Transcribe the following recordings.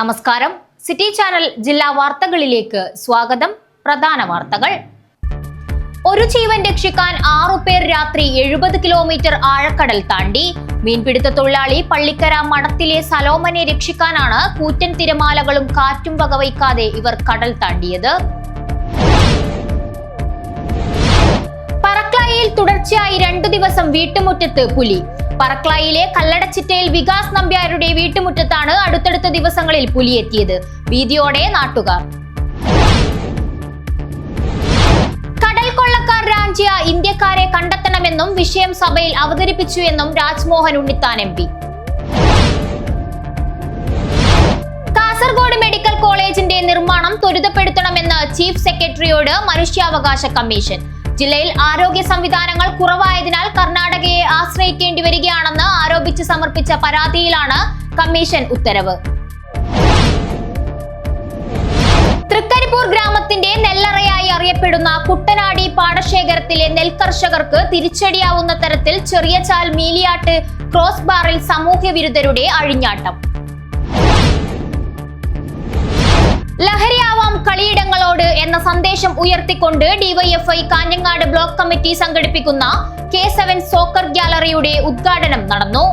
നമസ്കാരം. City channel ജില്ലാ വാർത്തകളിലേക്ക് സ്വാഗതം. പ്രധാന വാർത്തകൾ. ഒരു ജീവൻ രക്ഷിക്കാൻ 6 പേർ രാത്രി 70 കിലോമീറ്റർ ആഴക്കടൽ താണ്ടി. മീൻപിടുത്ത തൊഴിലാളി പള്ളിക്കര മഠത്തിലെ സലോമനെ രക്ഷിക്കാനാണ് കൂറ്റൻ തിരമാലകളും കാറ്റും വകവയ്ക്കാതെ ഇവർ കടൽ താണ്ടിയത്. പറക്ലായിൽ തുടർച്ചയായി 2 ദിവസം വീട്ടുമുറ്റത്ത് പുലി. പറക്ലായിലെ കല്ലടച്ചിറ്റയിൽ വികാസ് നമ്പ്യാരുടെ വീട്ടുമുറ്റത്താണ് അടുത്തടുത്ത ദിവസങ്ങളിൽ പുലിയെത്തിയത്. ഭീതിയോടെ നാട്ടുകാർ. കടൽ കൊള്ളക്കാർ രാഞ്ചിയ ഇന്ത്യക്കാരെ കണ്ടെത്തണമെന്നും വിഷയം സഭയിൽ അവതരിപ്പിച്ചു എന്നും രാജ്മോഹൻ ഉണ്ണിത്താൻ MP. കാസർഗോഡ് മെഡിക്കൽ കോളേജിന്റെ നിർമ്മാണം ത്വരിതപ്പെടുത്തണമെന്ന് ചീഫ് സെക്രട്ടറിയോട് മനുഷ്യാവകാശ കമ്മീഷൻ. ജില്ലയിൽ ആരോഗ്യ സംവിധാനങ്ങൾ കുറവായതിനാൽ കർണാടകയെ ആശ്രയിക്കേണ്ടി വരികയാണെന്ന് ആരോപിച്ച് സമർപ്പിച്ച പരാതിയിലാണ് കമ്മീഷൻ ഉത്തരവ്. തൃക്കരിപ്പൂർ ഗ്രാമത്തിന്റെ നെല്ലറയായി അറിയപ്പെടുന്ന കുട്ടനാടി പാടശേഖരത്തിലെ നെൽകർഷകർക്ക് തിരിച്ചടിയാവുന്ന തരത്തിൽ ചെറിയ ചാൽ മീലിയാട്ട് ക്രോസ് ബാറിൽ സാമൂഹ്യ വിരുദ്ധരുടെ അഴിഞ്ഞാട്ടം. ലഹരിയാവാം കളിയിടങ്ങളോട് എന്ന സന്ദേശം ഉയർത്തിക്കൊണ്ട് ഡിവൈഎഫ്ഐ കാഞ്ഞങ്ങാട് ബ്ലോക്ക് കമ്മിറ്റി സംഘടിപ്പിക്കുന്ന K7 സോക്കർ ഗ്യാലറിയുടെ ഉദ്ഘാടനം നടന്നു.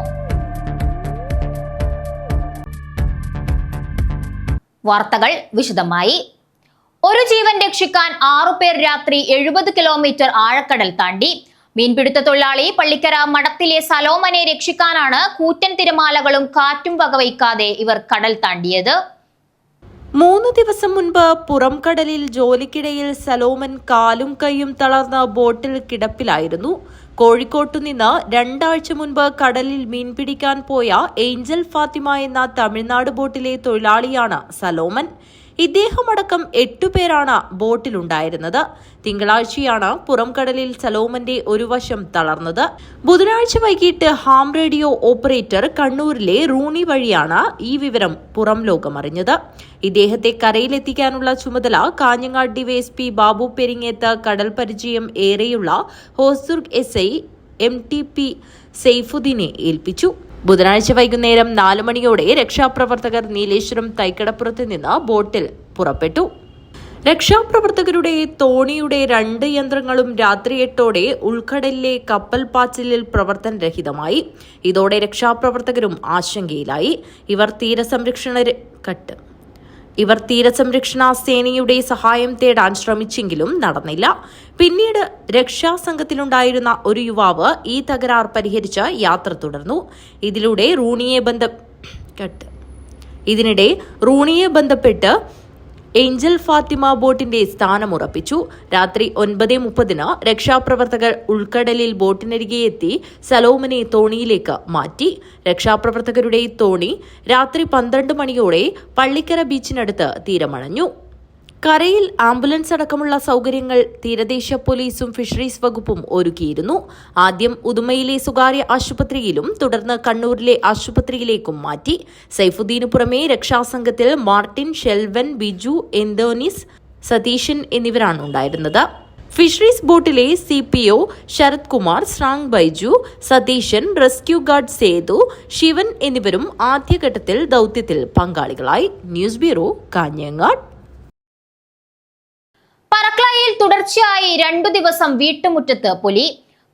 വാർത്തകൾ വിശദമായി. ഒരു ജീവൻ രക്ഷിക്കാൻ 6 പേർ രാത്രി 70 കിലോമീറ്റർ ആഴക്കടൽ താണ്ടി. മീൻപിടുത്ത തൊഴിലാളി പള്ളിക്കര മഠത്തിലെ സലോമനെ രക്ഷിക്കാനാണ് കൂറ്റൻ തിരമാലകളും കാറ്റും വകവയ്ക്കാതെ ഇവർ കടൽ താണ്ടിയത്. 3 ദിവസം മുൻപ് പുറംകടലിൽ ജോലിക്കിടയിൽ സലോമൻ കാലും കൈയും തളർന്ന ബോട്ടിൽ കിടപ്പിലായിരുന്നു. കോഴിക്കോട്ടുനിന്ന് 2 ആഴ്ച മുൻപ് കടലിൽ മീൻ പിടിക്കാൻ പോയ ഏഞ്ചൽ ഫാത്തിമ എന്ന തമിഴ്നാട് ബോട്ടിലെ തൊഴിലാളിയാണ് സലോമൻ. ഇദ്ദേഹമടക്കം 8 പേരാണ് ബോട്ടിലുണ്ടായിരുന്നത്. തിങ്കളാഴ്ചയാണ് പുറംകടലിൽ സലോമന്റെ ഒരു വശം തളർന്നത്. ബുധനാഴ്ച വൈകിട്ട് ഹാം റേഡിയോ ഓപ്പറേറ്റർ കണ്ണൂരിലെ റൂണി വഴിയാണ് ഈ വിവരം പുറം ലോകമറിഞ്ഞത്. ഇദ്ദേഹത്തെ കരയിലെത്തിക്കാനുള്ള ചുമതല കാഞ്ഞങ്ങാട് ഡിവൈഎസ്പി ബാബു പെരിങ്ങേത്ത് കടൽ പരിചയം ഏറെയുള്ള ഹോസ്ദുർഗ് SI MTP സെയ്ഫുദ്ദീനെ ഏൽപ്പിച്ചു. ബുധനാഴ്ച വൈകുന്നേരം 4 മണിയോടെ രക്ഷാപ്രവർത്തകർ നീലേശ്വരം തൈക്കടപ്പുറത്ത് നിന്ന് ബോട്ടിൽ പുറപ്പെട്ടു. രക്ഷാപ്രവർത്തകരുടെ തോണിയുടെ 2 യന്ത്രങ്ങളും രാത്രി 8ഓടെ ഉൾക്കടലിലെ കപ്പൽ പാച്ചിലിൽ പ്രവർത്തനരഹിതമായി. ഇതോടെ രക്ഷാപ്രവർത്തകരും ആശങ്കയിലായി. ഇവർ തീരസംരക്ഷണ സേനയുടെ സഹായം തേടാൻ ശ്രമിച്ചെങ്കിലും നടന്നില്ല. പിന്നീട് രക്ഷാസംഘത്തിലുണ്ടായിരുന്ന ഒരു യുവാവ് ഈ തകരാർ പരിഹരിച്ച് യാത്ര തുടർന്നു. ഇതിനിടെ റൂണിയെ ബന്ധപ്പെട്ട് ഏഞ്ചൽ ഫാത്തിമ ബോട്ടിന്റെ സ്ഥാനമുറപ്പിച്ചു. രാത്രി 9:30 രക്ഷാപ്രവർത്തകർ ഉൾക്കടലിൽ ബോട്ടിനരികെ എത്തി സലോമനെ തോണിയിലേക്ക് മാറ്റി. രക്ഷാപ്രവർത്തകരുടെ തോണി രാത്രി 12 മണിയോടെ പള്ളിക്കര ബീച്ചിനടുത്ത് തീരമണഞ്ഞു. കരയിൽ ആംബുലൻസ് അടക്കമുള്ള സൗകര്യങ്ങൾ തീരദേശ പോലീസും ഫിഷറീസ് വകുപ്പും ഒരുക്കിയിരുന്നു. ആദ്യം ഉദുമയിലെ സ്വകാര്യ ആശുപത്രിയിലും തുടർന്ന് കണ്ണൂരിലെ ആശുപത്രിയിലേക്കും മാറ്റി. സൈഫുദ്ദീനു പുറമെ രക്ഷാസംഘത്തിൽ മാർട്ടിൻ, ഷെൽവൻ, ബിജു, എന്തോനിസ്, സതീശൻ എന്നിവരാണ് ഉണ്ടായിരുന്നത്. ഫിഷറീസ് ബോട്ടിലെ CPO ശരത് കുമാർ, ശ്രാങ് ബൈജു, സതീശൻ, റെസ്ക്യൂ ഗാർഡ് സേതു, ശിവൻ എന്നിവരും ആദ്യഘട്ടത്തിൽ ദൌത്യത്തിൽ പങ്കാളികളായി. News bureau, Kanhangad. പറക്ലായിൽ തുടർച്ചയായി 2 ദിവസം വീട്ടുമുറ്റത്ത് പുലി.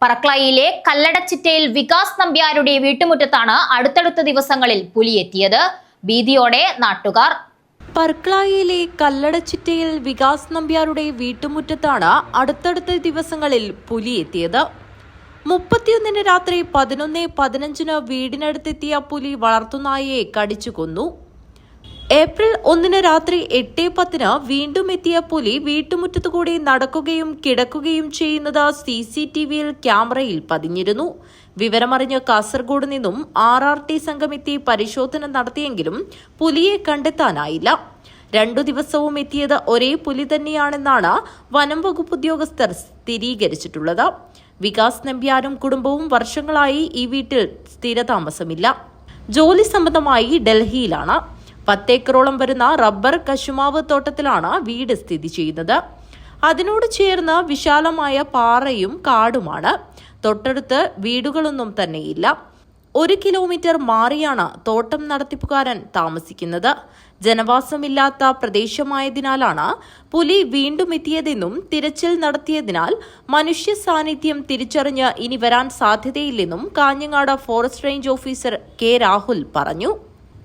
പറക്ലായിലെ കല്ലടച്ചിറ്റയിൽ വികാസ് നമ്പ്യാരുടെ വീട്ടുമുറ്റത്താണ് അടുത്തടുത്ത ദിവസങ്ങളിൽ പുലിയെത്തിയത്. ഭീതിയോടെ നാട്ടുകാർ. പറക്ലായിലെ കല്ലടച്ചിറ്റയിൽ വികാസ് നമ്പ്യാരുടെ വീട്ടുമുറ്റത്താണ് അടുത്തടുത്ത ദിവസങ്ങളിൽ പുലിയെത്തിയത്. 31 രാത്രി 11:15 വീടിനടുത്തെത്തിയ പുലി വളർത്തുനായയെ കടിച്ചു കൊന്നു. ഏപ്രിൽ 1 രാത്രി 8:10 വീണ്ടും എത്തിയ പുലി വീട്ടുമുറ്റത്തുകൂടി നടക്കുകയും കിടക്കുകയും ചെയ്യുന്നത് CCTVയിൽ ക്യാമറയിൽ പതിഞ്ഞിരുന്നു. വിവരമറിഞ്ഞ് കാസർഗോഡ് നിന്നും RRT സംഘം എത്തി പരിശോധന നടത്തിയെങ്കിലും പുലിയെ കണ്ടെത്താനായില്ല. 2 ദിവസവും എത്തിയത് ഒരേ പുലി തന്നെയാണെന്നാണ് വനം വകുപ്പ് ഉദ്യോഗസ്ഥർ സ്ഥിരീകരിച്ചിട്ടുള്ളത്. വികാസ് നമ്പ്യാരും കുടുംബവും വർഷങ്ങളായി ഈ വീട്ടിൽ സ്ഥിരതാമസമില്ല. ജോലി സംബന്ധമായി ഡൽഹിയിലാണ്. 10 ഏക്കറോളം വരുന്ന റബ്ബർ കശുമാവ് തോട്ടത്തിലാണ് വീട് സ്ഥിതി ചെയ്യുന്നത്. അതിനോട് ചേർന്ന് വിശാലമായ പാറയും കാടുമാണ്. തൊട്ടടുത്ത് വീടുകളൊന്നും തന്നെയില്ല. 1 കിലോമീറ്റർ മാറിയാണ് തോട്ടം നടത്തിപ്പുകാരൻ താമസിക്കുന്നത്. ജനവാസമില്ലാത്ത പ്രദേശമായതിനാലാണ് പുലി വീണ്ടും എത്തിയതെന്നും തിരച്ചിൽ നടത്തിയതിനാൽ മനുഷ്യ സാന്നിധ്യം തിരിച്ചറിഞ്ഞ് ഇനി വരാൻ സാധ്യതയില്ലെന്നും Kanhangad forest range officer K Rahul പറഞ്ഞു.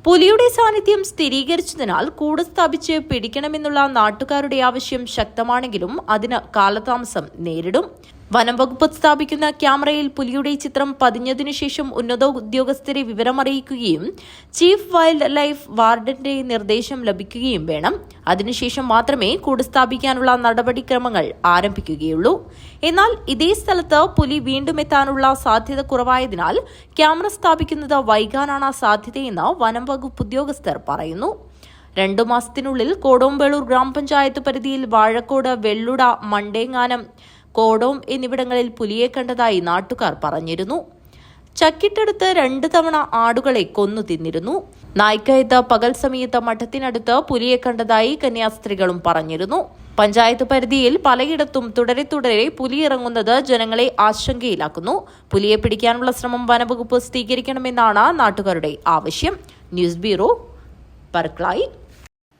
പുലിയുടെ സാന്നിധ്യം സ്ഥിരീകരിച്ചതിനാൽ കൂട് സ്ഥാപിച്ച് പിടിക്കണമെന്നുള്ള നാട്ടുകാരുടെ ആവശ്യം ശക്തമാണെങ്കിലും അതിന് കാലതാമസം നേരിടും. വനം വകുപ്പ് സ്ഥാപിക്കുന്ന ക്യാമറയിൽ പുലിയുടെ ചിത്രം പതിഞ്ഞതിനു ശേഷം ഉന്നത ഉദ്യോഗസ്ഥരെ വിവരമറിയിക്കുകയും ചീഫ് വൈൽഡ് ലൈഫ് വാർഡന്റെ നിർദ്ദേശം ലഭിക്കുകയും വേണം. അതിനുശേഷം മാത്രമേ കൂട് സ്ഥാപിക്കാനുള്ള നടപടിക്രമങ്ങൾ ആരംഭിക്കുകയുള്ളൂ. എന്നാൽ ഇതേ സ്ഥലത്ത് പുലി വീണ്ടും എത്താനുള്ള സാധ്യത കുറവായതിനാൽ ക്യാമറ സ്ഥാപിക്കുന്നത് വൈകാനാണ് സാധ്യതയെന്ന് വനം വകുപ്പ് ഉദ്യോഗസ്ഥർ പറയുന്നു. 2 മാസത്തിനുള്ളിൽ കോടോംബേളൂർ ഗ്രാമപഞ്ചായത്ത് പരിധിയിൽ വാഴക്കോട്, വെള്ളുട, മണ്ടേങ്ങാനം, കോടോം എന്നിവിടങ്ങളിൽ പുലിയെ കണ്ടതായി നാട്ടുകാർ പറഞ്ഞിരുന്നു. ചക്കിട്ടടുത്ത് 2 തവണ ആടുകളെ കൊന്നു തിന്നിരുന്നു. നായ്ക്കയത്ത് പകൽ സമയത്ത് മഠത്തിനടുത്ത് പുലിയെ കണ്ടതായി കന്യാസ്ത്രീകളും പറഞ്ഞിരുന്നു. പഞ്ചായത്ത് പരിധിയിൽ പലയിടത്തും തുടരെ പുലി ഇറങ്ങുന്നത് ജനങ്ങളെ ആശങ്കയിലാക്കുന്നു. പുലിയെ പിടിക്കാനുള്ള ശ്രമം വനവകുപ്പ് സ്ഥിരീകരിക്കണമെന്നാണ് നാട്ടുകാരുടെ ആവശ്യം. ന്യൂസ് ബ്യൂറോ, പർക്ലായി.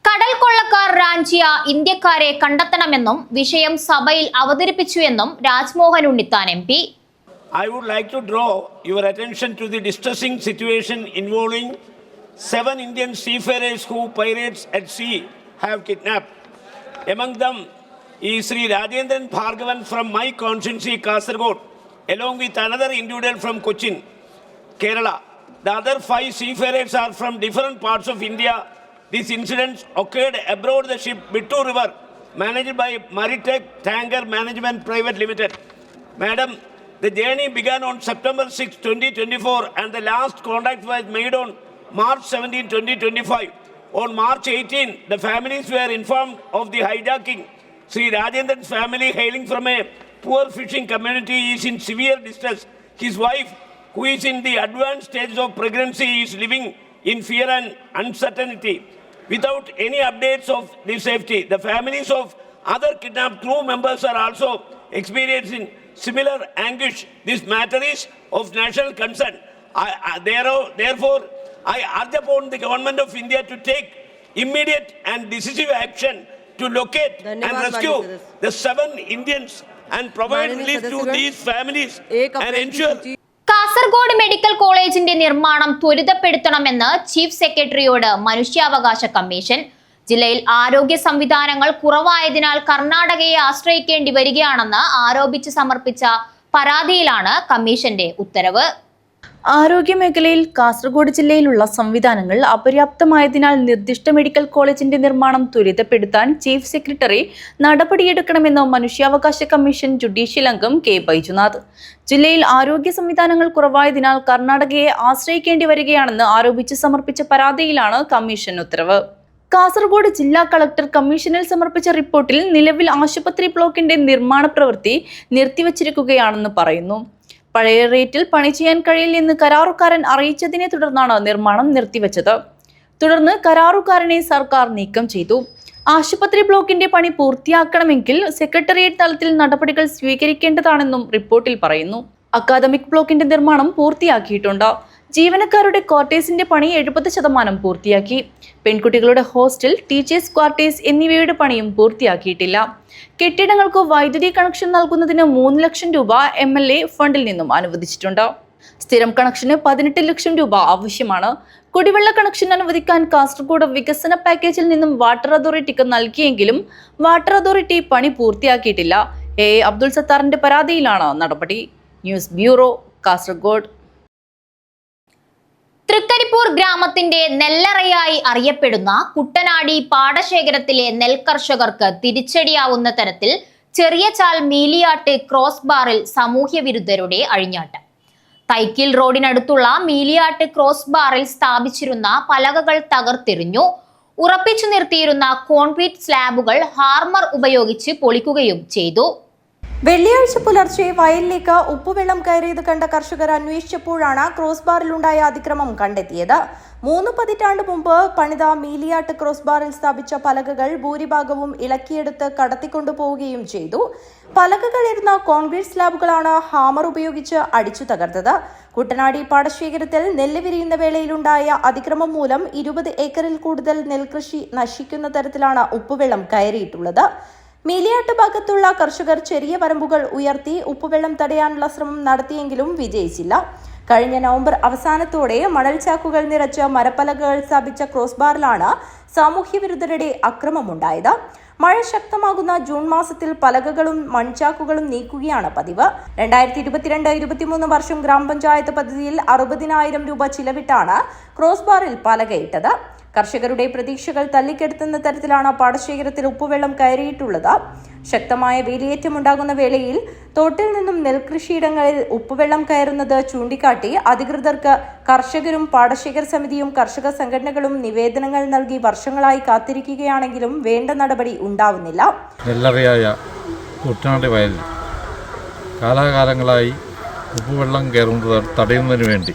കടൽ കൊള്ളക്കാർ റാഞ്ചിയ ഇന്ത്യക്കാരെ കണ്ടെത്തണമെന്നും വിഷയം സഭയിൽ അവതരിപ്പിച്ചുവെന്നും Rajmohan Unnithan MP. I would like to draw your attention to the distressing situation involving 7 Indian seafarers who pirates at sea have kidnapped. Among them is Sri Rajendran Bhargavan from my constituency Kasaragod, along with another individual from Cochin, Kerala. The other 5 seafarers are from different parts of India. This incident occurred aboard the ship Bittu River, managed by Maritech Tanker Management Private Limited. Madam, the journey began on September 6, 2024, and the last contact was made on March 17, 2025. On March 18, the families were informed of the hijacking. Sri Rajendran's family, hailing from a poor fishing community, is in severe distress. His wife, who is in the advanced stage of pregnancy, is living in fear and uncertainty, without any updates of the safety. The families of other kidnapped crew members are also experiencing similar anguish. This matter is of national concern. Therefore, I urge upon the government of India to take immediate and decisive action to locate and rescue the 7 Indians and provide relief to these families and ensure. Kasaragod medical കോളേജിന്റെ നിർമ്മാണം ത്വരിതപ്പെടുത്തണമെന്ന് chief സെക്രട്ടറിയോട് മനുഷ്യാവകാശ commission. ജില്ലയിൽ ആരോഗ്യ സംവിധാനങ്ങൾ കുറവായതിനാൽ കർണാടകയെ ആശ്രയിക്കേണ്ടി വരികയാണെന്ന് ആരോപിച്ച് സമർപ്പിച്ച പരാതിയിലാണ് കമ്മീഷന്റെ ഉത്തരവ്. ആരോഗ്യമേഖലയിൽ കാസർഗോഡ് ജില്ലയിലുള്ള സംവിധാനങ്ങൾ അപര്യാപ്തമായതിനാൽ നിർദ്ദിഷ്ട മെഡിക്കൽ കോളേജിന്റെ നിർമ്മാണം ത്വരിതപ്പെടുത്താൻ ചീഫ് സെക്രട്ടറി നടപടിയെടുക്കണമെന്ന് മനുഷ്യാവകാശ കമ്മീഷൻ ജുഡീഷ്യൽ അംഗം കെ ബൈജുനാഥ്. ജില്ലയിൽ ആരോഗ്യ സംവിധാനങ്ങൾ കുറവായതിനാൽ കർണാടകയെ ആശ്രയിക്കേണ്ടി വരികയാണെന്ന് ആരോപിച്ച് സമർപ്പിച്ച പരാതിയിലാണ് കമ്മീഷൻ ഉത്തരവ്. കാസർഗോഡ് ജില്ലാ കളക്ടർ കമ്മീഷനിൽ സമർപ്പിച്ച റിപ്പോർട്ടിൽ നിലവിൽ ആശുപത്രി ബ്ലോക്കിന്റെ നിർമ്മാണ പ്രവൃത്തി നിർത്തിവച്ചിരിക്കുകയാണെന്ന് പറയുന്നു. പഴയ റേറ്റിൽ പണി ചെയ്യാൻ കഴിയില്ലെന്ന് കരാറുകാരൻ അറിയിച്ചതിനെ തുടർന്നാണ് നിർമ്മാണം നിർത്തിവച്ചത്. തുടർന്ന് കരാറുകാരനെ സർക്കാർ നീക്കം ചെയ്തു. ആശുപത്രി ബ്ലോക്കിന്റെ പണി പൂർത്തിയാക്കണമെങ്കിൽ സെക്രട്ടേറിയറ്റ് തലത്തിൽ നടപടികൾ സ്വീകരിക്കേണ്ടതാണെന്നും റിപ്പോർട്ടിൽ പറയുന്നു. അക്കാദമിക് ബ്ലോക്കിന്റെ നിർമ്മാണം പൂർത്തിയാക്കിയിട്ടുണ്ട്. ജീവനക്കാരുടെ ക്വാർട്ടേഴ്സിന്റെ പണി 70% പൂർത്തിയാക്കി. പെൺകുട്ടികളുടെ ഹോസ്റ്റൽ, ടീച്ചേഴ്സ് ക്വാർട്ടേഴ്സ് എന്നിവയുടെ പണിയും പൂർത്തിയാക്കിയിട്ടില്ല. കെട്ടിടങ്ങൾക്ക് വൈദ്യുതി കണക്ഷൻ നൽകുന്നതിന് 3 ലക്ഷം രൂപ MLA ഫണ്ടിൽ നിന്നും അനുവദിച്ചിട്ടുണ്ട്. സ്ഥിരം കണക്ഷന് 18 ലക്ഷം രൂപ ആവശ്യമാണ്. കുടിവെള്ള കണക്ഷൻ അനുവദിക്കാൻ കാസർഗോഡ് വികസന പാക്കേജിൽ നിന്നും വാട്ടർ അതോറിറ്റിക്ക് നൽകിയെങ്കിലും വാട്ടർ അതോറിറ്റി പണി പൂർത്തിയാക്കിയിട്ടില്ല. അബ്ദുൾ സത്താറിന്റെ പരാതിയിലാണ് നടപടി. News bureau, Kasaragod. തൃക്കരിപ്പൂർ ഗ്രാമത്തിന്റെ നെല്ലറയായി അറിയപ്പെടുന്ന കുട്ടനാടി പാടശേഖരത്തിലെ നെൽകർഷകർക്ക് തിരിച്ചടിയാവുന്ന തരത്തിൽ ചെറിയ ചാൽ മീലിയാട്ട് ക്രോസ് ബാറിൽ സാമൂഹ്യ വിരുദ്ധരുടെ അഴിഞ്ഞാട്ടം. തൈക്കിൽ റോഡിനടുത്തുള്ള മീലിയാട്ട് ക്രോസ് ബാറിൽ സ്ഥാപിച്ചിരുന്ന പലകകൾ തകർത്തെറിഞ്ഞു. ഉറപ്പിച്ചു നിർത്തിയിരുന്ന കോൺക്രീറ്റ് സ്ലാബുകൾ ഹാർമർ ഉപയോഗിച്ച് പൊളിക്കുകയും ചെയ്തു. വെള്ളിയാഴ്ച പുലർച്ചെ വയലിലേക്ക് ഉപ്പുവെള്ളം കയറിയത് കണ്ട കർഷകർ അന്വേഷിച്ചപ്പോഴാണ് ക്രോസ് ബാറിലുണ്ടായ അതിക്രമം കണ്ടെത്തിയത്. 3 പതിറ്റാണ്ട് മുമ്പ് പണിത മീലിയാട്ട് ക്രോസ് ബാറിൽ സ്ഥാപിച്ച പലകകൾ ഭൂരിഭാഗവും ഇളക്കിയെടുത്ത് കടത്തിക്കൊണ്ടുപോവുകയും ചെയ്തു. പലകകൾ ഇരുന്ന കോൺക്രീറ്റ് സ്ലാബുകളാണ് ഹാമർ ഉപയോഗിച്ച് അടിച്ചു തകർത്തത്. കുട്ടനാടി പാടശേഖരത്തിൽ നെല്ല് വിരിയുന്ന വേളയിലുണ്ടായ അതിക്രമം മൂലം 20 ഏക്കറിൽ കൂടുതൽ നെൽകൃഷി നശിക്കുന്ന തരത്തിലാണ് ഉപ്പുവെള്ളം കയറിയിട്ടുള്ളത്. മീലിയാട്ട് ഭാഗത്തുള്ള കർഷകർ ചെറിയ വരമ്പുകൾ ഉയർത്തി ഉപ്പുവെള്ളം തടയാനുള്ള ശ്രമം നടത്തിയെങ്കിലും വിജയിച്ചില്ല. കഴിഞ്ഞ നവംബർ അവസാനത്തോടെ മണൽചാക്കുകൾ നിറച്ച് മരപ്പലകകൾ സ്ഥാപിച്ച ക്രോസ് ബാറിലാണ് സാമൂഹ്യവിരുദ്ധരുടെ അക്രമമുണ്ടായത്. മഴ ശക്തമാകുന്ന ജൂൺ മാസത്തിൽ പലകകളും മൺചാക്കുകളും നീക്കുകയാണ് പതിവ്. 2022-23 വർഷം ഗ്രാമപഞ്ചായത്ത് പദ്ധതിയിൽ 60,000 രൂപ ചിലവിട്ടാണ് ക്രോസ് ബാറിൽ പലകയിട്ടത്. കർഷകരുടെ പ്രതീക്ഷകൾ തല്ലിക്കെടുത്തുന്ന തരത്തിലാണ് പാടശേഖരത്തിൽ ഉപ്പുവെള്ളം കയറിയിട്ടുള്ളത്. ശക്തമായ വേലിയേറ്റമുണ്ടാകുന്ന വേളയിൽ തോട്ടിൽ നിന്നും നെൽകൃഷിയിടങ്ങളിൽ ഉപ്പുവെള്ളം കയറുന്നത് ചൂണ്ടിക്കാട്ടി അധികൃതർക്ക് കർഷകരും പാടശേഖര സമിതിയും കർഷക സംഘടനകളും നിവേദനങ്ങൾ നൽകി വർഷങ്ങളായി കാത്തിരിക്കുകയാണെങ്കിലും വേണ്ട നടപടി ഉണ്ടാവുന്നില്ല. നെല്ലറയായ കുട്ടനാട് വയലിൽ കാലാകാലങ്ങളായി ഉപ്പുവെള്ളം കയറുന്നത് തടയുന്നതിന് വേണ്ടി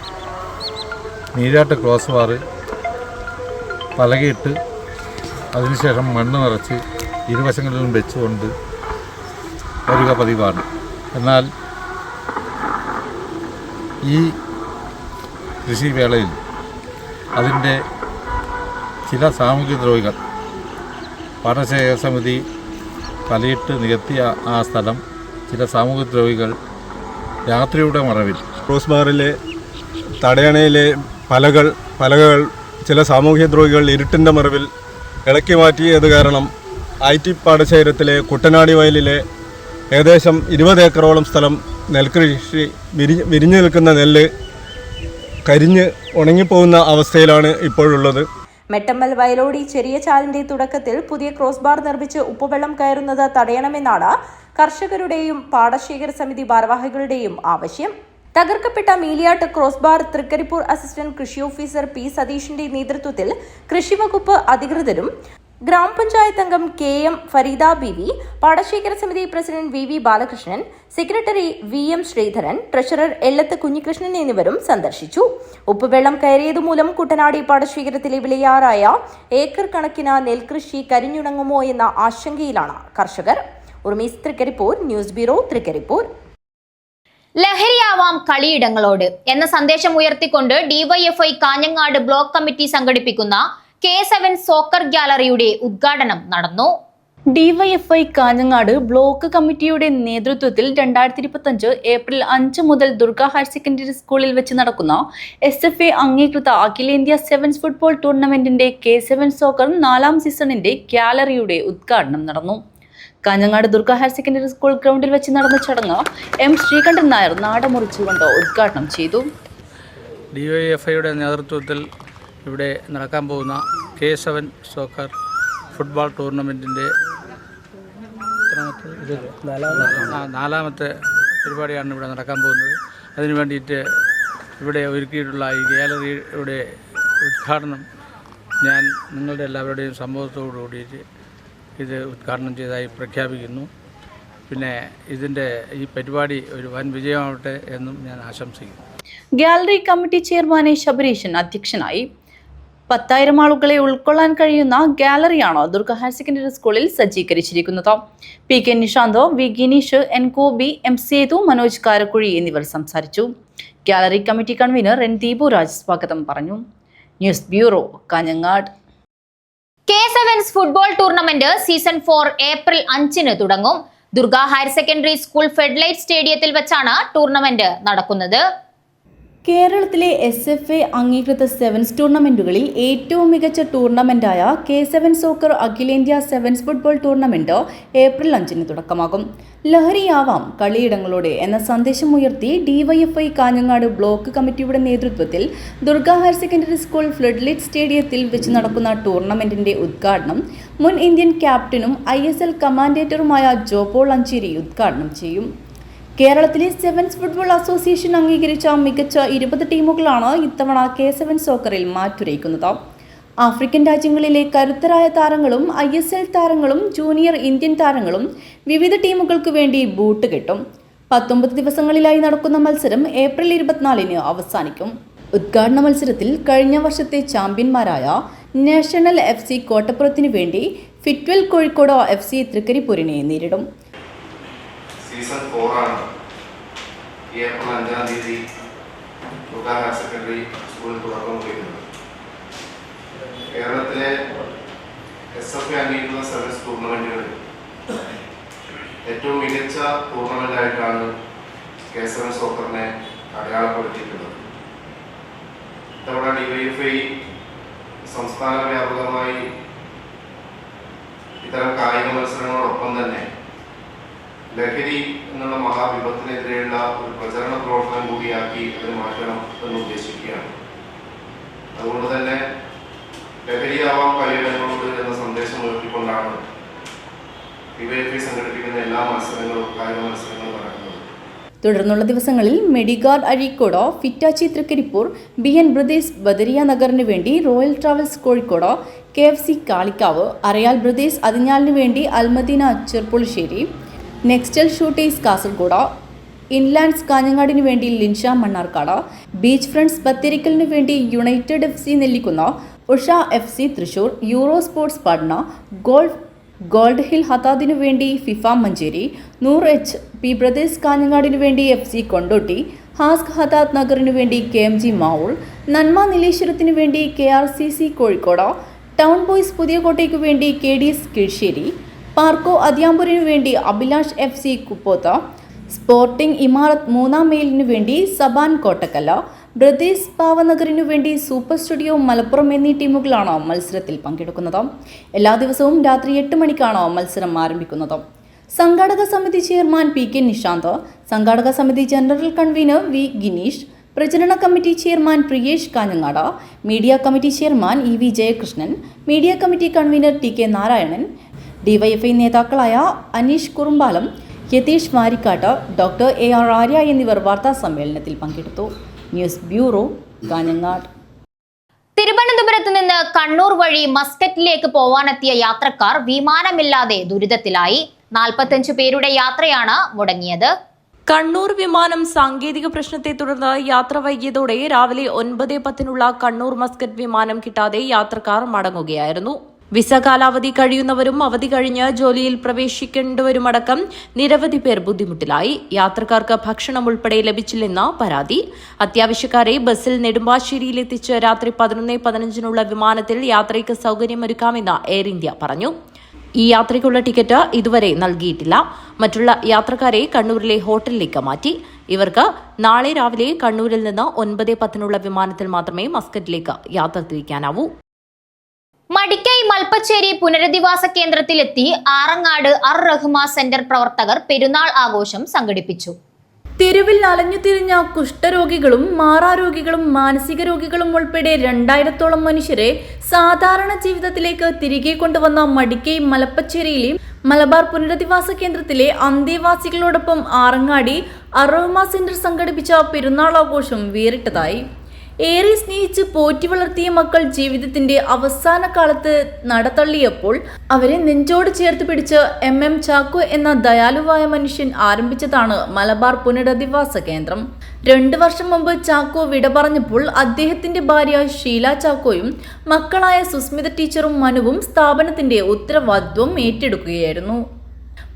മീലിയാട്ട് ക്രോസ് ബാർ പലകയിട്ട് അതിനുശേഷം മണ്ണ് നിറച്ച് ഇരുവശങ്ങളിലും വെച്ചുകൊണ്ട് വരിക പതിവാണ്. എന്നാൽ ഈ കൃഷിവേളയിൽ അതിൻ്റെ ചില സാമൂഹിക ദ്രോഹികൾ പാടശേഖര സമിതി പലയിട്ട് നികത്തിയ ആ സ്ഥലം ചില സാമൂഹിക ദ്രോഹികൾ രാത്രിയുടെ മറവിൽ ക്രോസ് ബാറിലെ തടയണയിലെ പലകകൾ ചില സാമൂഹ്യദ്രോഹികൾ ഇരുട്ടിൻ്റെ മറവിൽ ഇളക്കി മാറ്റിയത് കാരണം IT പാടശേഖരത്തിലെ കുട്ടനാടി വയലിലെ ഏകദേശം 20 ഏക്കറോളം സ്ഥലം നെൽകൃഷി വിരിഞ്ഞു നിൽക്കുന്ന നെല്ല് കരിഞ്ഞ് ഉണങ്ങിപ്പോകുന്ന അവസ്ഥയിലാണ് ഇപ്പോഴുള്ളത്. മെട്ടമ്മൽ വയലോടി ചെറിയ ചാലിന്റെ തുടക്കത്തിൽ പുതിയ ക്രോസ് ബാർ നിർമ്മിച്ച് ഉപ്പുവെള്ളം കയറുന്നത് തടയണമെന്നാണ് കർഷകരുടെയും പാടശേഖര സമിതി ഭാരവാഹികളുടെയും ആവശ്യം. തകർക്കപ്പെട്ട Meeliyat cross bar Trikaripur assistant കൃഷി ഓഫീസർ P. സതീഷിന്റെ നേതൃത്വത്തിൽ കൃഷിവകുപ്പ് അധികൃതരും ഗ്രാമപഞ്ചായത്ത് അംഗം KM ഫരീദ ബീവി, പാടശേഖര സമിതി president VV Balakrishnan, secretary VM Sreedharan, treasurer Ellath Kunhikrishnan എന്നിവരും സന്ദർശിച്ചു. ഉപ്പുവെള്ളം കയറിയതുമൂലം കുട്ടനാടി പാടശേഖരത്തിലെ വിലയാറായ ഏക്കർ കണക്കിന് നെൽകൃഷി കരിഞ്ഞുണങ്ങുമോ എന്ന ആശങ്കയിലാണ് കർഷകർ. ഉർമീസ് തൃക്കരിപ്പൂർ, ന്യൂസ് ബ്യൂറോ, തൃക്കരിപ്പൂർ. ലഹരിയാവാം കളിയിടങ്ങളോട് എന്ന സന്ദേശം ഉയർത്തിക്കൊണ്ട് DYFI കാഞ്ഞങ്ങാട് ബ്ലോക്ക് കമ്മിറ്റി സംഘടിപ്പിക്കുന്ന K7 സോക്കർ ഗ്യാലറിയുടെ ഉദ്ഘാടനം നടന്നു. DYFI കാഞ്ഞങ്ങാട് ബ്ലോക്ക് കമ്മിറ്റിയുടെ നേതൃത്വത്തിൽ 2025 ഏപ്രിൽ 5 മുതൽ ദുർഗ ഹയർ സെക്കൻഡറി സ്കൂളിൽ വെച്ച് നടക്കുന്ന SFA അംഗീകൃത അഖിലേന്ത്യാ സെവൻസ് ഫുട്ബോൾ ടൂർണമെന്റിന്റെ K7 സോക്കർ 4ാം സീസണിന്റെ ഗ്യാലറിയുടെ ഉദ്ഘാടനം നടന്നു. Kanhangad Durga higher secondary school ഗ്രൗണ്ടിൽ വെച്ച് നടന്ന ചടങ്ങ് M. ശ്രീകണ്ഠൻ നായർ നാടമുറിച്ചുകൊണ്ട് ഉദ്ഘാടനം ചെയ്തു. DYFIയുടെ നേതൃത്വത്തിൽ ഇവിടെ നടക്കാൻ പോകുന്ന K7 സോക്കർ ഫുട്ബോൾ ടൂർണമെൻറ്റിൻ്റെ 4ാമത്തെ പരിപാടിയാണ് ഇവിടെ നടക്കാൻ പോകുന്നത്. അതിനു വേണ്ടിയിട്ട് ഇവിടെ ഒരുക്കിയിട്ടുള്ള ഈ ഗാലറിയുടെ ഉദ്ഘാടനം ഞാൻ നിങ്ങളുടെ എല്ലാവരുടെയും സമ്മതത്തോടു കൂടിയിട്ട് ഇത് ഉദ്ഘാടനം ചെയ്തതായി പ്രഖ്യാപിക്കുന്നു. പിന്നെ ഈ പരിപാടി ഒരു വൻ വിജയമാവട്ടെ എന്നും ഞാൻ ആശംസിക്കുന്നു. ഗാലറി കമ്മിറ്റി ചെയർമാൻ ശബരീശൻ അധ്യക്ഷനായി. 10,000 ആളുകളെ ഉൾക്കൊള്ളാൻ കഴിയുന്ന ഗാലറിയാണ് ദുർഗ ഹയർ സെക്കൻഡറി സ്കൂളിൽ സജ്ജീകരിച്ചിരിക്കുന്നത്. PK Nishant, V. Gineesh, N. കോബി, M. Sethu, Manoj Karakkuzhi എന്നിവർ സംസാരിച്ചു. Gallery committee convener N. Deepuraj സ്വാഗതം പറഞ്ഞു. News bureau, Kanhangad. K7 football tournament season 4 April 5-ന് തുടങ്ങും. Durga higher secondary school floodlight സ്റ്റേഡിയത്തിൽ വെച്ചാണ് ടൂർണമെന്റ് നടക്കുന്നത്. കേരളത്തിലെ SFA അംഗീകൃത സെവൻസ് ടൂർണമെന്റുകളിൽ ഏറ്റവും മികച്ച ടൂർണമെന്റായ K7 സോക്കർ അഖിലേന്ത്യാ സെവൻസ് ഫുട്ബോൾ ടൂർണമെന്റ് ഏപ്രിൽ 5-ന് തുടക്കമാകും. ലഹരിയാവാം കളിയിടങ്ങളോടെ എന്ന സന്ദേശം ഉയർത്തി DYFI കാഞ്ഞങ്ങാട് ബ്ലോക്ക് കമ്മിറ്റിയുടെ നേതൃത്വത്തിൽ Durga higher secondary school floodlight സ്റ്റേഡിയത്തിൽ വെച്ച് നടക്കുന്ന ടൂർണമെന്റിന്റെ ഉദ്ഘാടനം മുൻ ഇന്ത്യൻ ക്യാപ്റ്റനും ISL കമാൻഡേറ്ററുമായ ജോപോൾ അഞ്ചേരി ഉദ്ഘാടനം ചെയ്യും. കേരളത്തിലെ സെവൻസ് ഫുട്ബോൾ അസോസിയേഷൻ അംഗീകരിച്ച മികച്ച 20 ടീമുകളാണ് ഇത്തവണ K7 സോക്കറിൽ മാറ്റുരയ്ക്കുന്നത്. ആഫ്രിക്കൻ രാജ്യങ്ങളിലെ കരുത്തരായ താരങ്ങളും ISL താരങ്ങളും ജൂനിയർ ഇന്ത്യൻ താരങ്ങളും വിവിധ ടീമുകൾക്ക് വേണ്ടി ബൂട്ട് കെട്ടും. 19 ദിവസങ്ങളിലായി നടക്കുന്ന മത്സരം ഏപ്രിൽ 24-ന് അവസാനിക്കും. ഉദ്ഘാടന മത്സരത്തിൽ കഴിഞ്ഞ വർഷത്തെ ചാമ്പ്യന്മാരായ നാഷണൽ FC കോട്ടപ്പുറത്തിനു വേണ്ടി ഫിറ്റ്വെൽ കോഴിക്കോട് FC തൃക്കരിപ്പൂരിനെ നേരിടും. സീസൺ 4 ആണ്. ഏപ്രിൽ 5-ാം തീയതി ഹയർ സെക്കൻഡറി സ്കൂളിൽ തുടക്കം കുറിക്കുന്നത്. കേരളത്തിലെ SFA അംഗീകൃത സർവീസ് ടൂർണമെന്റുകളിൽ ഏറ്റവും മികച്ച ടൂർണമെന്റായിട്ടാണ് K7 സോക്കറിനെ അടയാളപ്പെടുത്തിയിട്ടുള്ളത്. ഇത്തവണ DYFI സംസ്ഥാന വ്യാപകമായി ഇത്തരം കായിക മത്സരങ്ങളോടൊപ്പം തന്നെ ലഹരി എന്നുള്ള മഹാവിപത്തിനെതിരെയുള്ള ഒരു പ്രചരണ പ്രവർത്തനം കൂടിയാക്കി അത് മാറ്റണം എന്ന് ഉദ്ദേശിക്കുകയാണ്. അതുകൊണ്ട് തന്നെ ലഹരിയാവാം കളിയിടങ്ങളോട് എന്ന സന്ദേശം ഉയർത്തിക്കൊണ്ടാണ് DYFI സംഘടിപ്പിക്കുന്ന എല്ലാ മത്സരങ്ങളും കായിക മത്സരങ്ങളും നടക്കുന്നത്. തുടർന്നുള്ള ദിവസങ്ങളിൽ മെഡിഗാർഡ് അഴീക്കോട്, ഫിറ്റാച്ചി തൃക്കരിപ്പൂർ, BN ബ്രദേഴ്സ് ബദരിയ നഗറിന് വേണ്ടി royal travels Kozhikode, KFC Kalikavu, Arayal brothers അതിഞ്ഞാലിന് വേണ്ടി Almadina Cherpulassery, Nextel shooters Kasaragod, inlands കാഞ്ഞങ്ങാടിന് വേണ്ടി ലിൻഷ മണ്ണാർക്കാട്, ബീച്ച് ഫ്രണ്ട്സ് ബത്തേരിക്കലിന് വേണ്ടി united FC Nellikunnu, Usha FC Thrissur, euro sports Patna, gold hill ഹത്താദിനു വേണ്ടി ഫിഫ മഞ്ചേരി, 100 HP ബ്രദേഴ്സ് കാഞ്ഞങ്ങാടിനു വേണ്ടി FC കൊണ്ടോട്ടി, ഹാസ്ക് ഹത്താദ് നഗറിനു വേണ്ടി KMG മാവൂർ, നന്മ നീലേശ്വരത്തിനു വേണ്ടി KRCC കോഴിക്കോട്, ടൗൺ ബോയ്സ് പുതിയകോട്ടയ്ക്കു വേണ്ടി KDS കീഴ്ശ്ശേരി, പാർക്കോ അതിയാമ്പൂരിനു വേണ്ടി അഭിലാഷ് FC കുപ്പോത്ത, സ്പോർട്ടിംഗ് ഇമാറത്ത് 3-ാം മൈലിനു വേണ്ടി സബാൻ കോട്ടക്കല്ല, ബ്രദേഴ്സ് പാവനഗറിനു വേണ്ടി സൂപ്പർ സ്റ്റുഡിയോ മലപ്പുറം എന്നീ ടീമുകളാണ് മത്സരത്തിൽ പങ്കെടുക്കുന്നത്. എല്ലാ ദിവസവും രാത്രി 8 മണിക്കാണ് മത്സരം ആരംഭിക്കുന്നത്. സംഘാടക സമിതി ചെയർമാൻ PK നിഷാന്ത്, സംഘാടക സമിതി ജനറൽ കൺവീനർ V ഗിനീഷ്, പ്രചരണ committee chairman Priyesh Kanhangad, media committee chairman EV Jayakrishnan, media committee convener TK Narayanan, DYFI നേതാക്കളായ അനീഷ് കുറുമ്പാലം, യതീഷ് വാരിക്കാട്ട്, ഡോക്ടർ AR ആര്യ എന്നിവർ വാർത്താ സമ്മേളനത്തിൽ പങ്കെടുത്തു. News bureau, Kanhangad. തിരുവനന്തപുരത്ത് നിന്ന് കണ്ണൂർ വഴി മസ്കറ്റിലേക്ക് പോവാനെത്തിയ യാത്രക്കാർ വിമാനമില്ലാതെ ദുരിതത്തിലായി. 45 പേരുടെ യാത്രയാണ് മുടങ്ങിയത്. കണ്ണൂർ വിമാനം സാങ്കേതിക പ്രശ്നത്തെ തുടർന്ന് യാത്ര വൈകിയതോടെ രാവിലെ 9:10-നുള്ള കണ്ണൂർ മസ്കറ്റ് വിമാനം കിട്ടാതെ യാത്രക്കാർ മടങ്ങുകയായിരുന്നു. വിസ കാലാവധി കഴിയുന്നവരും അവധി കഴിഞ്ഞ് ജോലിയിൽ പ്രവേശിക്കേണ്ടവരുമടക്കം നിരവധി പേർ ബുദ്ധിമുട്ടിലായി. യാത്രക്കാർക്ക് ഭക്ഷണം ഉൾപ്പെടെ ലഭിച്ചില്ലെന്ന പരാതി. അത്യാവശ്യക്കാരെ ബസ്സിൽ നെടുമ്പാശ്ശേരിയിലെത്തിച്ച് രാത്രി 11:15-നുള്ള വിമാനത്തിൽ യാത്രയ്ക്ക് സൌകര്യമൊരുക്കാമെന്ന് എയർ ഇന്ത്യ പറഞ്ഞു. ഈ യാത്രയ്ക്കുള്ള ടിക്കറ്റ് ഇതുവരെ നൽകിയിട്ടില്ല. മറ്റുള്ള യാത്രക്കാരെ കണ്ണൂരിലെ ഹോട്ടലിലേക്ക് മാറ്റി. ഇവർക്ക് നാളെ രാവിലെ കണ്ണൂരിൽ നിന്ന് 9:10-നുള്ള വിമാനത്തിൽ മാത്രമേ മസ്കറ്റിലേക്ക് യാത്ര തിരിക്കാനാവൂ. മടിക്കൈ മൽപ്പച്ചേരി പുനരധിവാസ കേന്ദ്രത്തിലെത്തി ആറങ്ങാട് റഹ്മാ സെന്റർ പ്രവർത്തകർ പെരുന്നാൾ ആഘോഷം സംഘടിപ്പിച്ചു. തെരുവിൽ അലഞ്ഞുതിരിഞ്ഞ കുഷ്ഠരോഗികളും മാറാരോഗികളും മാനസിക രോഗികളും ഉൾപ്പെടെ 2000-ഓളം മനുഷ്യരെ സാധാരണ ജീവിതത്തിലേക്ക് തിരികെ കൊണ്ടുവന്ന മടിക്കൈ മലപ്പച്ചേരിയിലെ മലബാർ പുനരധിവാസ കേന്ദ്രത്തിലെ അന്തേവാസികളോടൊപ്പം ആറങ്ങാടി റഹ്മാ സെന്റർ സംഘടിപ്പിച്ച പെരുന്നാൾ ആഘോഷം വേറിട്ടതായി. ഏറെ സ്നേഹിച്ച് പോറ്റി വളർത്തിയ മക്കൾ ജീവിതത്തിന്റെ അവസാന കാലത്ത് നടതള്ളിയപ്പോൾ അവരെ നെഞ്ചോട് ചേർത്ത് പിടിച്ച് MM ചാക്കോ എന്ന ദയാലുവായ മനുഷ്യൻ ആരംഭിച്ചതാണ് മലബാർ പുനരധിവാസ കേന്ദ്രം. 2 വർഷം മുമ്പ് ചാക്കോ വിട പറഞ്ഞപ്പോൾ അദ്ദേഹത്തിന്റെ ഭാര്യ ഷീല ചാക്കോയും മക്കളായ സുസ്മിത ടീച്ചറും മനുവും സ്ഥാപനത്തിന്റെ ഉത്തരവാദിത്വം ഏറ്റെടുക്കുകയായിരുന്നു.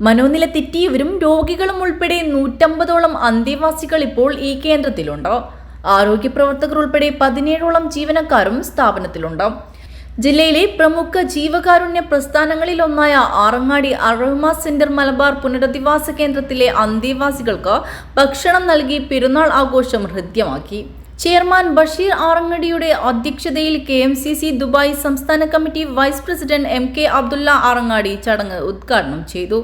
മനോനില തെറ്റിയവരും രോഗികളും ഉൾപ്പെടെ 150-ഓളം അന്തേവാസികൾ ഇപ്പോൾ ഈ കേന്ദ്രത്തിലുണ്ട്. ആരോഗ്യ പ്രവർത്തകർ ഉൾപ്പെടെ 17-ഓളം ജീവനക്കാരും സ്ഥാപനത്തിലുണ്ട്. ജില്ലയിലെ പ്രമുഖ ജീവകാരുണ്യ പ്രസ്ഥാനങ്ങളിലൊന്നായ ആറങ്ങാടി റഹ്മാ സെന്റർ മലബാർ പുനരധിവാസ കേന്ദ്രത്തിലെ അന്തേവാസികൾക്ക് ഭക്ഷണം നൽകി പെരുന്നാൾ ആഘോഷം ഹൃദ്യമാക്കി. ചെയർമാൻ ബഷീർ ആറങ്ങാടിയുടെ അധ്യക്ഷതയിൽ KMCC ദുബായ് സംസ്ഥാന committee vice president MK Abdulla Arangadi ചടങ്ങ് ഉദ്ഘാടനം ചെയ്തു.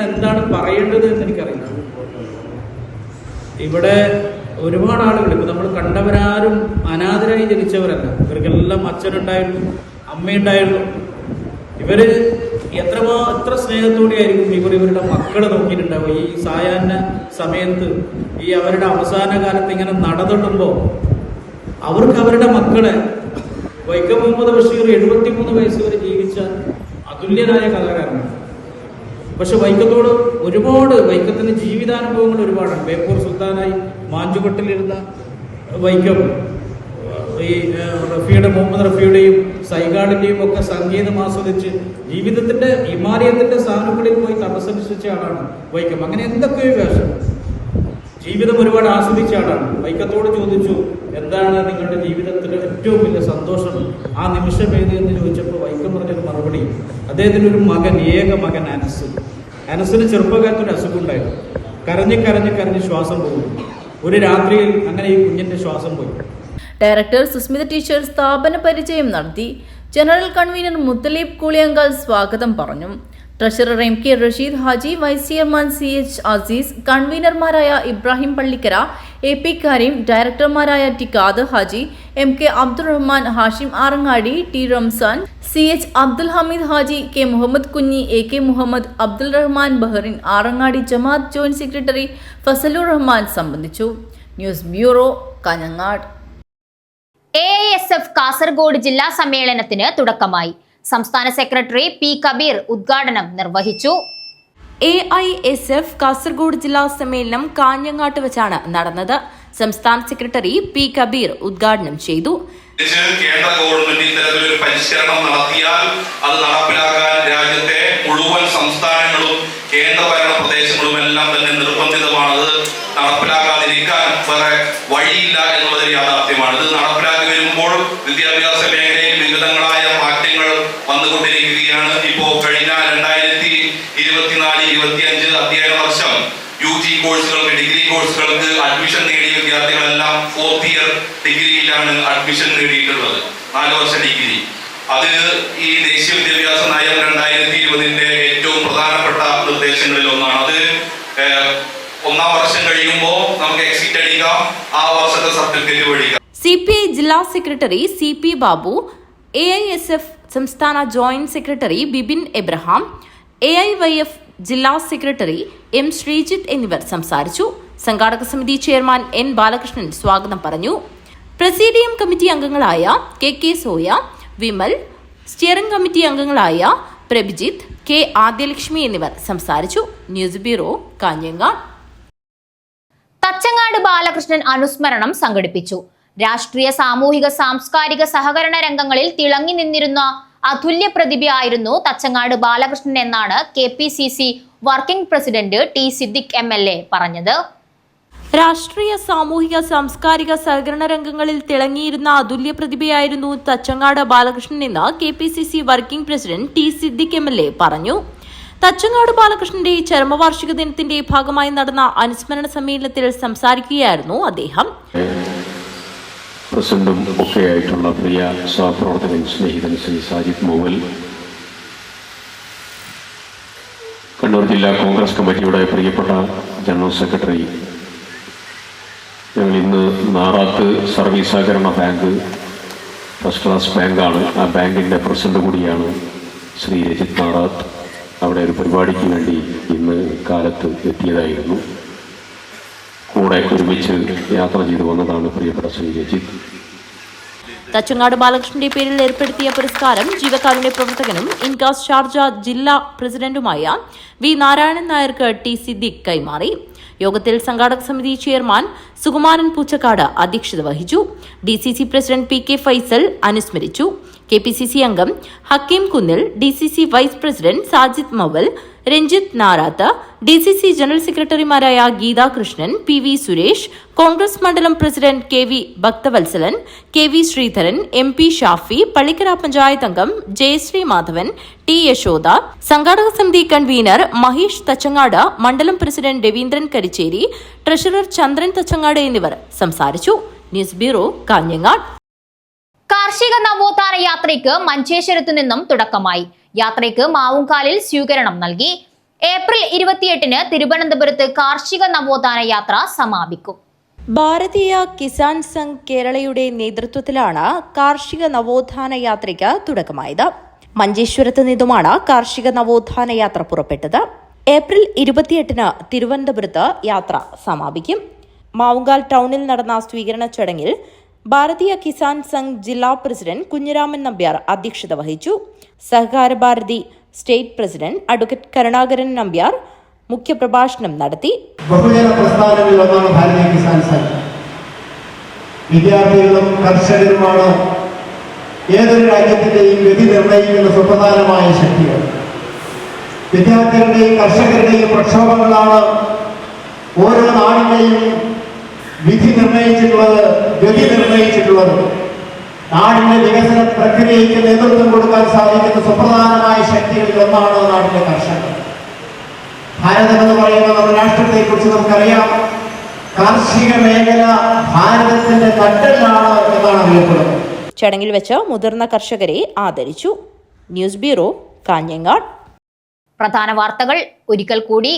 എന്താണ് പറയേണ്ടത് എന്ന് എനിക്കറിയില്ല. ഇവിടെ ഒരുപാട് ആളുകൾ, ഇപ്പോൾ നമ്മൾ കണ്ടവരാരും അനാഥരായി ജനിച്ചവരല്ല. ഇവർക്കെല്ലാം അച്ഛനുണ്ടായിരുന്നു, അമ്മയുണ്ടായിരുന്നു. ഇവർ എത്ര സ്നേഹത്തോടെയായിരിക്കും ഇവരുടെ മക്കളെ നോക്കിയിട്ടുണ്ടാവും. ഈ സായാഹ്ന സമയത്ത് ഈ അവരുടെ അവസാന കാലത്ത് ഇങ്ങനെ നടന്നിട്ടുമ്പോൾ അവർക്ക് അവരുടെ മക്കളെ വൈക്കം മുഹമ്മദ് ബഷീർ 73 വയസ്സ് വരെ ജീവിച്ച അതുല്യനായ കലാകാരനാണ്. പക്ഷെ വൈക്കത്തോട് ഒരുപാട് വൈക്കത്തിന് ജീവിതാനുഭവങ്ങൾ ഒരുപാടാണ്. ബേപ്പൂർ സുൽത്താനായി മാഞ്ചുകൊട്ടിലിരുന്ന വൈക്കം ഈ മുഹമ്മദ് റഫിയുടെയും സൈഗാഡിന്റെയും ഒക്കെ സംഗീതം ആസ്വദിച്ച് ജീവിതത്തിന്റെ ഹിമാലയത്തിന്റെ സാനുകളിൽ പോയി തപസ്സനുഷ്ഠിച്ച ആളാണ് വൈക്കം. അങ്ങനെ എന്തൊക്കെയോ വേഷം ജീവിതം ഒരുപാട് ആസ്വദിച്ച ആളാണ്. വൈക്കത്തോട് ചോദിച്ചു, എന്താണ് നിങ്ങളുടെ ജീവിതത്തിലെ ഏറ്റവും വലിയ സന്തോഷം, ആ നിമിഷം ഏത് എന്ന് ചോദിച്ചപ്പോൾ വൈക്കം പറഞ്ഞൊരു മറുപടി, അദ്ദേഹത്തിൻ്റെ ഒരു മകൻ, ഏക മകൻ അനസിന് ചെറുപ്പകാലത്തൊരു അസുഖം ഉണ്ടായിരുന്നു. കരഞ്ഞ് ശ്വാസം പോകും. ഒരു രാത്രിയിൽ അങ്ങനെ ഈ കുഞ്ഞിന്റെ ശ്വാസം പോയി. ഡയറക്ടർ സുസ്മിത ടീച്ചർ സ്ഥാപന പരിചയം നടത്തി. ജനറൽ കൺവീനർ മുത്തലീബ് കൂളിയങ്കാൽ സ്വാഗതം പറഞ്ഞു. Treasurer MK Rasheed Haji, vice chairman CH Azeez, കൺവീനർമാരായ ഇബ്രാഹിം പള്ളിക്കര, AP കരീം, ഡയറക്ടർമാരായ T Khader Haji, MK Abdurahman, Hashim Arangadi, T Ramzan, CH Abdul Hameed Haji, K Muhammad Kunhi, AK Muhammad, Abdul Rahman Bahrain, Arangadi ജമാഅത്ത് ജോയിന്റ് സെക്രട്ടറി ഫസലുർ റഹ്മാൻ സംബന്ധിച്ചു. News bureau, Kanhangad. AISF Kasaragod ജില്ലാ സമ്മേളനത്തിന് തുടക്കമായി. സംസ്ഥാന സെക്രട്ടറി P കബീർ ഉദ്ഘാടനം നിർവഹിച്ചു. AISF കാസർഗോഡ് ജില്ലാ സമ്മേളനം കാഞ്ഞങ്ങാട്ട് വെച്ചാണ് നടന്നത്. സംസ്ഥാന സെക്രട്ടറി P കബീർ ഉദ്ഘാടനം ചെയ്തു. കേന്ദ്ര ഗവൺമെന്റ് ഇത്തരത്തിലൊരു പരിഷ്കരണം നടത്തിയാൽ അത് നടപ്പിലാക്കാൻ രാജ്യത്തെ മുഴുവൻ സംസ്ഥാനങ്ങളും കേന്ദ്രഭരണ പ്രദേശങ്ങളും എല്ലാം തന്നെ നിർബന്ധിതമാണത്. നടപ്പിലാക്കാതിരിക്കാൻ വേറെ വഴിയില്ല എന്നുള്ളത് യാഥാർത്ഥ്യമാണ്. ഇത് നടപ്പിലാക്കി വരുമ്പോൾ വിദ്യാഭ്യാസ മേഖലയിൽ വിവിധങ്ങളായ മാറ്റങ്ങൾ വന്നുകൊണ്ടിരിക്കുകയാണ്. ഇപ്പോൾ കഴിഞ്ഞ 2024-25 അധ്യയന വർഷം UG കോഴ്സുകൾക്ക്, ഡിഗ്രി കോഴ്സുകൾക്ക് അഡ്മിഷൻ നേടിയ വിദ്യാർത്ഥികളെല്ലാം 4th ഇയർ ഡിഗ്രിയിലാണ് അഡ്മിഷൻ നേടിയിട്ടുള്ളത്, 4 വർഷ ഡിഗ്രി. അത് ഈ ദേശീയ വിദ്യാഭ്യാസ നയം 2020 ഏറ്റവും പ്രധാനപ്പെട്ട നിർദ്ദേശങ്ങളിൽ ഒന്നാണ്. അത് 1ാം വർഷം കഴിയുമ്പോൾ നമുക്ക് എക്സിറ്റ് അടിക്കാം, ആ വർഷത്തെ സർട്ടിഫിക്കറ്റ് മേടിക്കാം. CPI ജില്ലാ സെക്രട്ടറി CP ബാബു, AISF സംസ്ഥാന joint secretary Bibin Abraham, AIYF ജില്ലാ സെക്രട്ടറി M ശ്രീജിത്ത് എന്നിവർ സംസാരിച്ചു. സംഘാടക സമിതി ചെയർമാൻ N ബാലകൃഷ്ണൻ സ്വാഗതം പറഞ്ഞു. പ്രസീഡിയം കമ്മിറ്റി അംഗങ്ങളായ KK Soya, Vimal, steering committee അംഗങ്ങളായ പ്രഭിജിത്ത്, K ആദ്യലക്ഷ്മി എന്നിവർ സംസാരിച്ചു. News bureau, Kanhangad. തച്ചങ്ങാട് ബാലകൃഷ്ണൻ അനുസ്മരണം സംഘടിപ്പിച്ചു. രാഷ്ട്രീയ, സാമൂഹിക, സാംസ്കാരിക, സഹകരണ രംഗങ്ങളിൽ തിളങ്ങി നിന്നിരുന്ന അതുല്യ പ്രതിഭയായിരുന്നു തച്ചങ്ങാട് ബാലകൃഷ്ണൻ എന്നാണ് KPCC working president T Siddique MLA പറഞ്ഞത്. രാഷ്ട്രീയ, സാമൂഹിക, സാംസ്കാരിക, സഹകരണ രംഗങ്ങളിൽ തിളങ്ങിയിരുന്ന അതുല്യ പ്രതിഭയായിരുന്നു തച്ചങ്ങാട് ബാലകൃഷ്ണൻ എന്ന് KPCC working president T Siddique MLA പറഞ്ഞു. തച്ചങ്ങാട് ബാലകൃഷ്ണന്റെ ചരമവാർഷിക ദിനത്തിന്റെ ഭാഗമായി നടന്ന അനുസ്മരണ സമ്മേളനത്തിൽ സംസാരിക്കുകയായിരുന്നു അദ്ദേഹം. പ്രസിഡന്റും ഒക്കെയായിട്ടുള്ള പ്രിയ സഹപ്രവർത്തകൻ, സ്നേഹിതൻ ശ്രീ സാജിദ് മൂവൽ, കണ്ണൂർ ജില്ലാ കോൺഗ്രസ് കമ്മിറ്റിയുടെ പ്രിയപ്പെട്ട ജനറൽ സെക്രട്ടറി, ഞങ്ങൾ ഇന്ന് നാറാത്ത് സർവീസ് സഹകരണ ബാങ്ക് ഫസ്റ്റ് ക്ലാസ് ബാങ്കാണ്, ആ ബാങ്കിൻ്റെ പ്രസിഡന്റ് കൂടിയാണ് ശ്രീ രജിത് നാറാത്ത്. അവിടെ ഒരു പരിപാടിക്ക് വേണ്ടി ഇന്ന് കാലത്ത് എത്തിയതായിരുന്നു. കൂടെ ഒരുമിച്ച് യാത്ര ചെയ്തു വന്നതാണ് പ്രിയപ്പെട്ട ശ്രീ രജിത്. തച്ചങ്ങാട് ബാലകൃഷ്ണന്റെ പേരിൽ ഏർപ്പെടുത്തിയ പുരസ്കാരം ജീവകാരുണ്യ പ്രവർത്തകനും ഇൻകാസ് ഷാർജ ജില്ലാ പ്രസിഡന്റുമായ V നാരായണൻ നായർക്ക് T സിദ്ദിഖ് കൈമാറി. യോഗത്തിൽ സംഘാടക സമിതി ചെയർമാൻ സുകുമാരൻ പൂച്ചക്കാട് അധ്യക്ഷത വഹിച്ചു. DCC പ്രസിഡന്റ് PK ഫൈസൽ അനുസ്മരിച്ചു. KPCC അംഗം Hakeem Kunnil, DCC vice president Sajid Maval, Ranjith Narath, DCC general സെക്രട്ടറിമാരായ ഗീതാ കൃഷ്ണൻ, PV സുരേഷ്, കോൺഗ്രസ് മണ്ഡലം president KV Bhakthavatsalan, KV Sreedharan, MP Shafi, Pallikkara panchayat അംഗം ജയശ്രീ മാധവൻ, T യശോദ, സംഘാടക സമിതി കൺവീനർ മഹേഷ് തച്ചങ്ങാട്, മണ്ഡലം പ്രസിഡന്റ് രവീന്ദ്രൻ കരിച്ചേരി, ട്രഷറർ ചന്ദ്രൻ തച്ചങ്ങാട് എന്നിവർ സംസാരിച്ചു. News bureau, Kanhangad. കാർഷിക നവോത്ഥാന യാത്രയ്ക്ക് മഞ്ചേശ്വരത്തു നിന്നും തുടക്കമായി. യാത്രയ്ക്ക് മാവുങ്കാലിൽ സ്വീകരണം നൽകി. ഏപ്രിൽ 28-ന് തിരുവനന്തപുരത്ത് കാർഷിക നവോത്ഥാന യാത്ര സമാപിക്കും. ഭാരതീയ കിസാൻ സംഘ് കേരളയുടെ നേതൃത്വത്തിലാണ് കാർഷിക നവോത്ഥാന യാത്രയ്ക്ക് തുടക്കമായത്. മഞ്ചേശ്വരത്ത് നിന്നുമാണ് കാർഷിക നവോത്ഥാന യാത്ര പുറപ്പെട്ടത്. ഏപ്രിൽ 28-ന് തിരുവനന്തപുരത്ത് യാത്ര സമാപിക്കും. മാവുങ്കാൽ ടൗണിൽ നടന്ന സ്വീകരണ ചടങ്ങിൽ ഭാരതീയ കിസാൻ സംഘ് ജില്ലാ പ്രസിഡന്റ് കുഞ്ഞിരാമൻ നമ്പ്യാർ അധ്യക്ഷത വഹിച്ചു. Sahakara Bharathi state president advocate Karunakaran Nambiar മുഖ്യപ്രഭാഷണം നടത്തി. ബഹുജന പ്രസ്ഥാനങ്ങളിൽ ഒന്നാണ് ഭാരതീയ കിസാൻ സംഘ്. വിദ്യാർത്ഥികളും കർഷകരുമാണ് ഏതൊരു രാജ്യത്തിന്റെയും വിധി നിർണ്ണയിക്കുന്ന സുപ്രധാനമായ ശക്തികൾ. വിദ്യാർത്ഥികളുടെയും കർഷകരുടെയും പ്രക്ഷോഭങ്ങളാണ് ഓരോ നാടിന്റെയും വിധി നിർണ്ണയിച്ചിട്ടുള്ളത്, ഗതി നിർണ്ണയിച്ചിട്ടുള്ളത്. നാടിന്റെ വികസന പ്രക്രിയയ്ക്ക് നേതൃത്വം കൊടുക്കാൻ സാധിക്കുന്ന സുപ്രധാനമായ ശക്തികളിൽ ഒന്നാണ് നാടിന്റെ കർഷകർ. ഭാരതം എന്ന് പറയുന്ന നമ്മുടെ രാഷ്ട്രത്തെ കുറിച്ച് നമുക്കറിയാം. കാർഷിക മേഖല ഭാരതത്തിന്റെ നട്ടെല്ലാണ് എന്നാണ് അറിയപ്പെടുന്നത്. ചടങ്ങിൽ വെച്ച് മുതിർന്ന കർഷകരെ ആദരിച്ചു. News bureau, Kanhangad. പ്രധാന വാർത്തകൾ ഒരിക്കൽ കൂടി.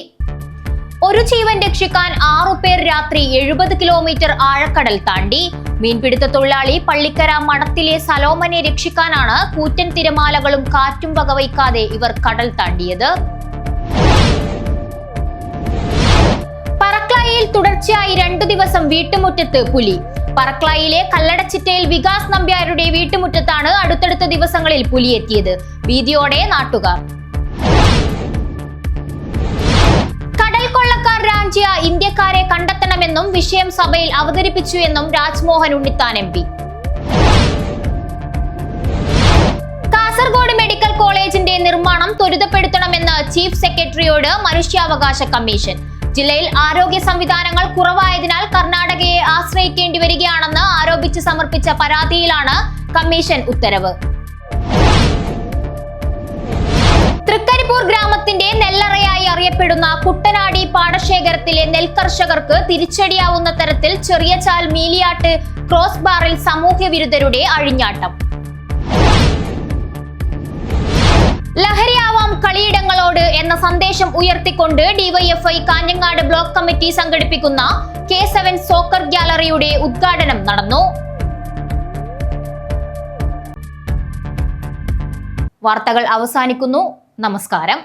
ഒരു ജീവൻ രക്ഷിക്കാൻ 6 പേർ രാത്രി 70 കിലോമീറ്റർ ആഴക്കടൽ താണ്ടി. മീൻപിടുത്ത തൊഴിലാളി പള്ളിക്കര മഠത്തിലെ സലോമനെ രക്ഷിക്കാനാണ് കൂറ്റൻ തിരമാലകളും കാറ്റും വകവയ്ക്കാതെ ഇവർ കടൽ താണ്ടിയത്. പറക്ലായിൽ തുടർച്ചയായി 2 ദിവസം വീട്ടുമുറ്റത്ത് പുലി. പറക്ലായിലെ കല്ലടച്ചിറ്റയിൽ വികാസ് നമ്പ്യാരുടെ വീട്ടുമുറ്റത്താണ് അടുത്തടുത്ത ദിവസങ്ങളിൽ പുലിയെത്തിയത്. ഭീതിയോടെ നാട്ടുകാർ. കടൽ കൊള്ളക്കാർ രാഞ്ചിയ ഇന്ത്യക്കാരെ കണ്ടെത്തണമെന്നും വിഷയം സഭയിൽ അവതരിപ്പിച്ചു എന്നും രാജ്മോഹൻ ഉണ്ണിത്താൻ MP. കാസർഗോഡ് മെഡിക്കൽ കോളേജിന്റെ നിർമ്മാണം ത്വരിതപ്പെടുത്തണമെന്ന് ചീഫ് സെക്രട്ടറിയോട് മനുഷ്യാവകാശ കമ്മീഷൻ. ജില്ലയിൽ ആരോഗ്യ സംവിധാനങ്ങൾ കുറവായതിനാൽ കർണാടകയെ ആശ്രയിക്കേണ്ടി വരികയാണെന്ന് ആരോപിച്ച് സമർപ്പിച്ച പരാതിയിലാണ് കമ്മീഷൻ ഉത്തരവ്. തൃക്കരിപ്പൂർ ഗ്രാമത്തിന്റെ നെല്ലറയായി അറിയപ്പെടുന്ന കുട്ടനാടി പാടശേഖരത്തിലെ നെൽകർഷകർക്ക് തിരിച്ചടിയാവുന്ന തരത്തിൽ ചെറിയചാൽ മീലിയാട്ട് ക്രോസ് ബാറിൽ സാമൂഹ്യ വിരുദ്ധരുടെ അഴിഞ്ഞാട്ടം. ലഹരിയാവാം കളിയിടങ്ങളോട് എന്ന സന്ദേശം ഉയർത്തിക്കൊണ്ട് ഡിവൈഎഫ്ഐ കാഞ്ഞങ്ങാട് ബ്ലോക്ക് കമ്മിറ്റി സംഘടിപ്പിക്കുന്ന K7 സോക്കർ ഗ്യാലറിയുടെ ഉദ്ഘാടനം നടന്നു. വാർത്തകൾ അവസാനിക്കുന്നു. നമസ്കാരം.